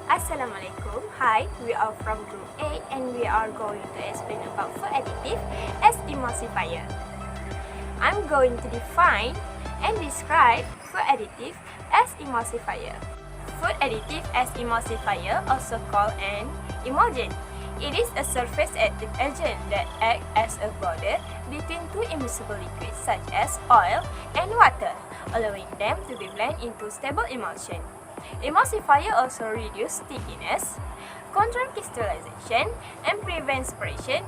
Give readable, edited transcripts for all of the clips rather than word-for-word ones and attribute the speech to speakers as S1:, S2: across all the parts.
S1: Assalamualaikum. Hi, we are from Group A and we are going to explain about food additive as emulsifier. I'm going to define and describe food additive as emulsifier. Food additive as emulsifier, also called an emulsion. It is a surface active agent that acts as a border between two immiscible liquids such as oil and water, allowing them to be blended into stable emulsion. Emulsifier also reduce stickiness, control crystallization, and prevent separation.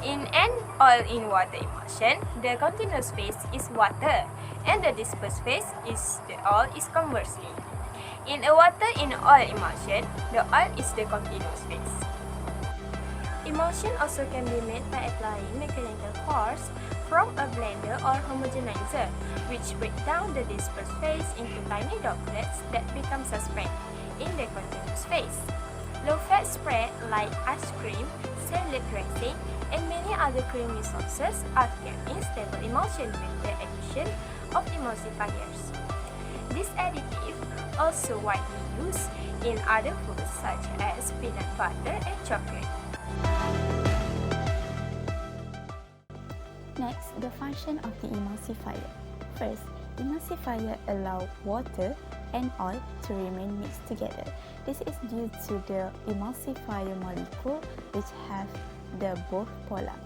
S1: In an oil-in-water emulsion, the continuous phase is water, and the dispersed phase is the oil is conversely. In a water-in-oil emulsion, the oil is the continuous phase. Emulsion also can be made by applying mechanical force from a blender or homogenizer, which break down the dispersed phase into tiny droplets that become suspended in the continuous phase. Low-fat spread like ice cream, salad dressing, and many other creamy sauces are kept in stable emulsion with the addition of emulsifiers. This additive also widely used in other foods such as peanut butter and chocolate.
S2: Next, the function of the emulsifier. First, emulsifier allow water and oil to remain mixed together. This is due to the emulsifier molecule which have the both polar,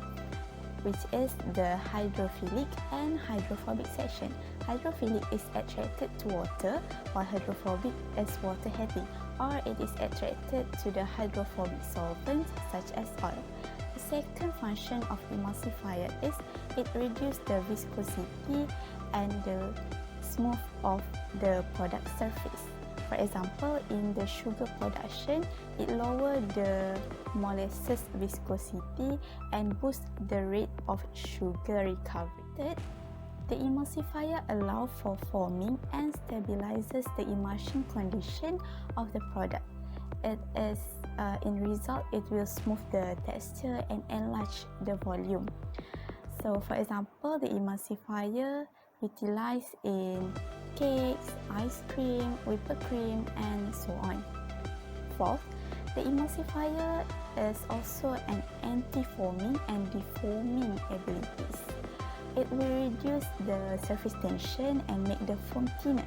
S2: which is the hydrophilic and hydrophobic section. Hydrophilic is attracted to water, while hydrophobic is water heavy, or it is attracted to the hydrophobic solvent such as oil. The second function of emulsifier is it reduces the viscosity and the smooth of the product surface. For example, in the sugar production, it lowers the molasses viscosity and boosts the rate of sugar recovery. Third, the emulsifier allows for forming and stabilizes the emulsion condition of the product. In result, it will smooth the texture and enlarge the volume. So, for example, the emulsifier utilized in cakes, ice cream, whipped cream, and so on. Fourth, the emulsifier is also an anti-foaming and defoaming abilities. It will reduce the surface tension and make the foam thinner,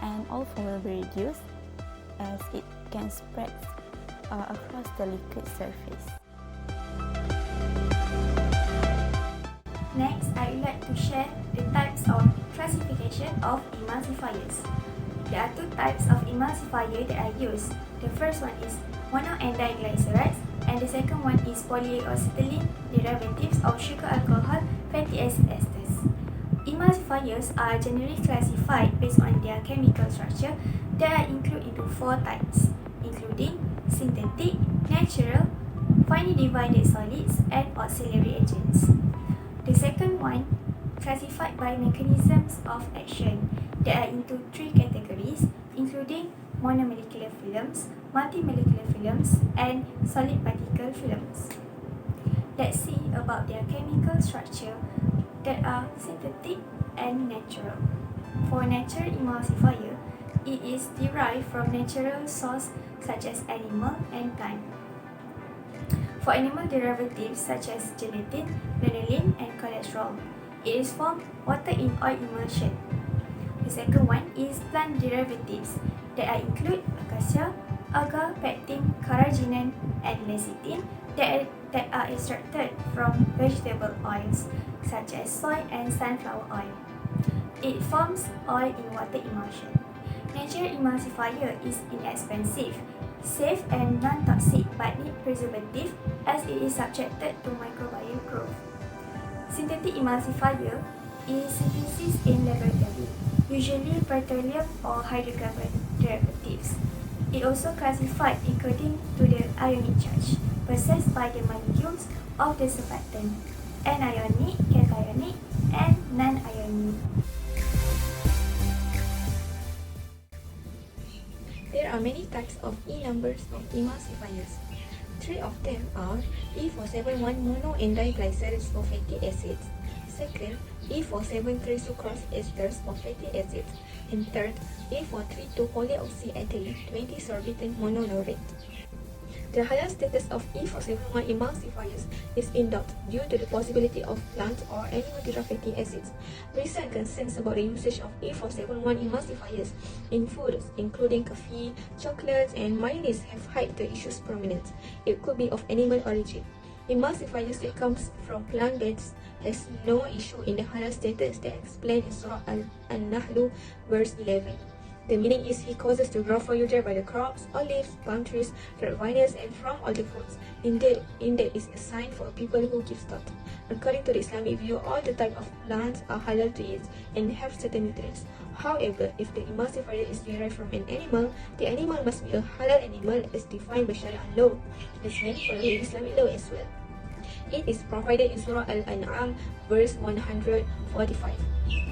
S2: and all foam will be reduced as it can spread across the liquid surface.
S3: Next, I would like to share the types of classification of emulsifiers. There are two types of emulsifier that I use. The first one is mono and diglycerides, and the second one is polyacetylene derivatives of sugar alcohol fatty acid esters. Emulsifiers are generally classified based on their chemical structure that are included into four types, including synthetic, natural, finely divided solids, and auxiliary agents. The second one, classified by mechanisms of action that are into three categories, including monomolecular films, multimolecular films, and solid particle films. Let's see about their chemical structure that are synthetic and natural. For natural emulsifier, it is derived from natural source such as animal and plant. For animal derivatives such as gelatin, lanolin, and cholesterol, it is formed water in oil emulsion. The second one is plant derivatives that include acacia, agar, pectin, carrageenan, and lecithin that are extracted from vegetable oils such as soy and sunflower oil. It forms oil in water emulsion. Natural emulsifier is inexpensive, safe and non-toxic but need preservative as it is subjected to microbial growth. Synthetic emulsifier is synthesis in laboratory, usually petroleum or hydrocarbon derivatives. It also classified according to the ionic charge possessed by the molecules of the surfactant, anionic, cationic, and non-ionic.
S4: There are many types of E numbers of emulsifiers. Three of them are E471 mono and diglycerides of fatty acids, Second, E473 esters of fatty acids. And third, E432 polyoxyethylene 20-sorbitan monolaurate. The halal status of E471 emulsifiers is in doubt due to the possibility of plant or animal derived fatty acids. Recent concerns about the usage of E471 emulsifiers in foods, including coffee, chocolates, and mayonnaise, have hid the issue's prominence. It could be of animal origin. Emulsifiers that comes from plant-based has no issue in the halal status that explained in Surah An-Nahl verse 11. The meaning is he causes to grow for you thereby the crops, olives, palm trees, red vines, and from all the fruits. Indeed, is a sign for a people who give thought. According to the Islamic view, all the type of plants are halal to eat and have certain nutrients. However, if the emulsifier is derived from an animal, the animal must be a halal animal as defined by Sharia law, as many follow Islamic law as well. It is provided in Surah Al-An'am, verse 145.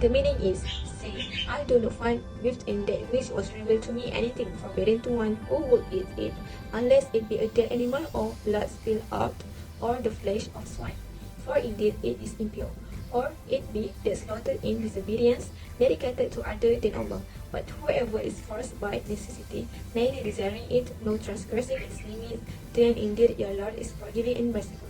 S4: The meaning is, say, I do not find within that which was revealed to me anything forbidden to one who would eat it, unless it be a dead animal or blood spilled out, or the flesh of swine. For indeed it is impure, or it be that slaughtered in disobedience, dedicated to other than Allah. But whoever is forced by necessity, neither desiring it nor transgressing its limits, then indeed your Lord is forgiving and merciful.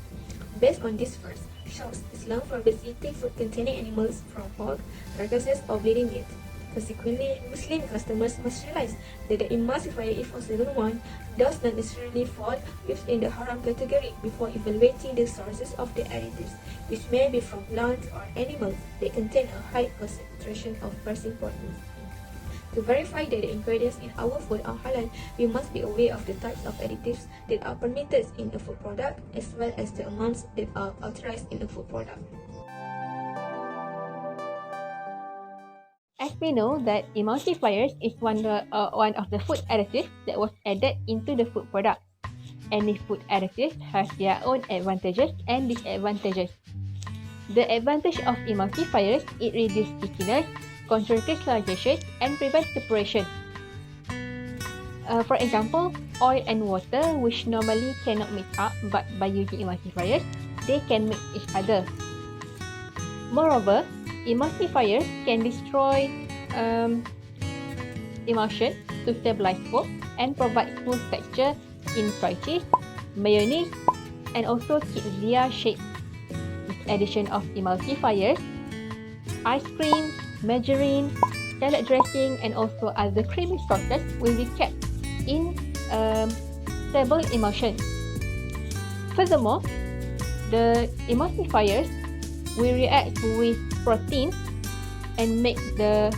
S4: Based on this verse, shows Islam forbids eating food containing animals from pork, carcasses, or bleeding meat. Consequently, Muslim customers must realize that the emulsifier E471 does not necessarily fall within the haram category before evaluating the sources of the additives, which may be from plants or animals that contain a high concentration of persistence. To verify that the ingredients in our food are halal, we must be aware of the types of additives that are permitted in a food product, as well as the amounts that are authorized in a food product.
S1: As we know that emulsifiers is one of the food additives that was added into the food product. Any food additive has their own advantages and disadvantages. The advantage of emulsifiers, it reduces stickiness, control crystallization, and prevents separation. For example, oil and water, which normally cannot mix up, but by using emulsifiers, they can mix each other. Moreover, emulsifiers can destroy emulsion to stabilize food and provide smooth texture in fried cheese, mayonnaise, and also keep their shape. With addition of emulsifiers, ice cream, margarine, salad dressing, and also other creamy sauces will be kept in stable emulsion. Furthermore, the emulsifiers will react with protein and make a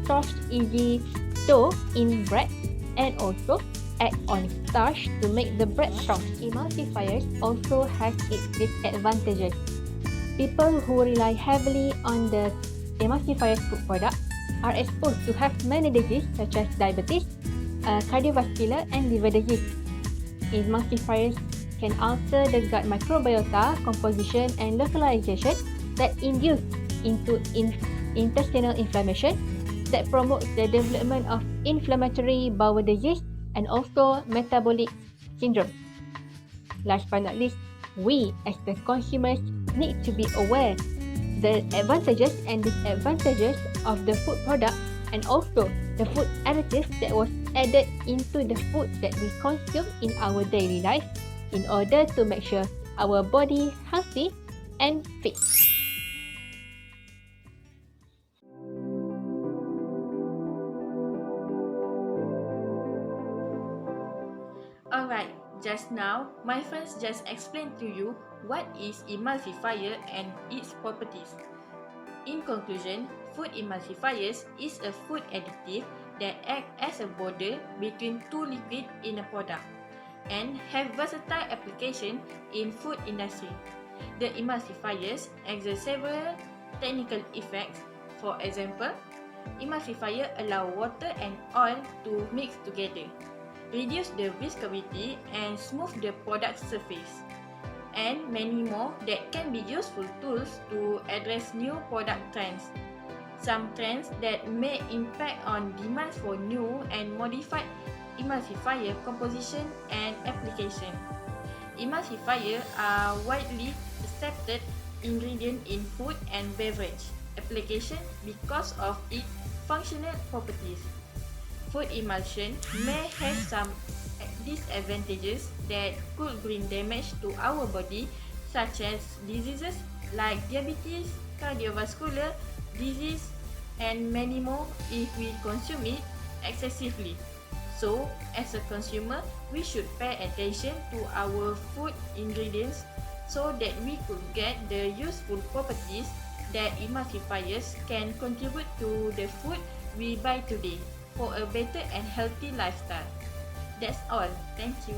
S1: soft, easy dough in bread, and also add on starch to make the bread soft. Emulsifiers also has its disadvantages. People who rely heavily on the emulsifier food product are exposed to have many diseases such as diabetes, cardiovascular, and liver disease. Emulsifiers can alter the gut microbiota composition and localization that induce into intestinal inflammation that promotes the development of inflammatory bowel disease and also metabolic syndrome. Last but not least, we as the consumers need to be aware the advantages and disadvantages of the food product and also the food additives that was added into the food that we consume in our daily life in order to make sure our body healthy and fit. Alright, just now my friends just explained to you what is emulsifier and its properties. In conclusion, food emulsifiers is a food additive that act as a border between two liquids in a product and have versatile application in food industry. The emulsifiers exert several technical effects. For example, emulsifier allow water and oil to mix together, reduce the viscosity and smooth the product surface, and many more that can be useful tools to address new product trends. Some trends that may impact on demands for new and modified emulsifier composition and application. Emulsifiers are widely accepted
S5: ingredient in food and beverage application because of its functional properties. Food emulsion may have some disadvantages that could bring damage to our body, such as diseases like diabetes, cardiovascular disease, and many more if we consume it excessively. So, as a consumer, we should pay attention to our food ingredients so that we could get the useful properties that emulsifiers can contribute to the food we buy today for a better and healthy lifestyle. That's all. Thank you.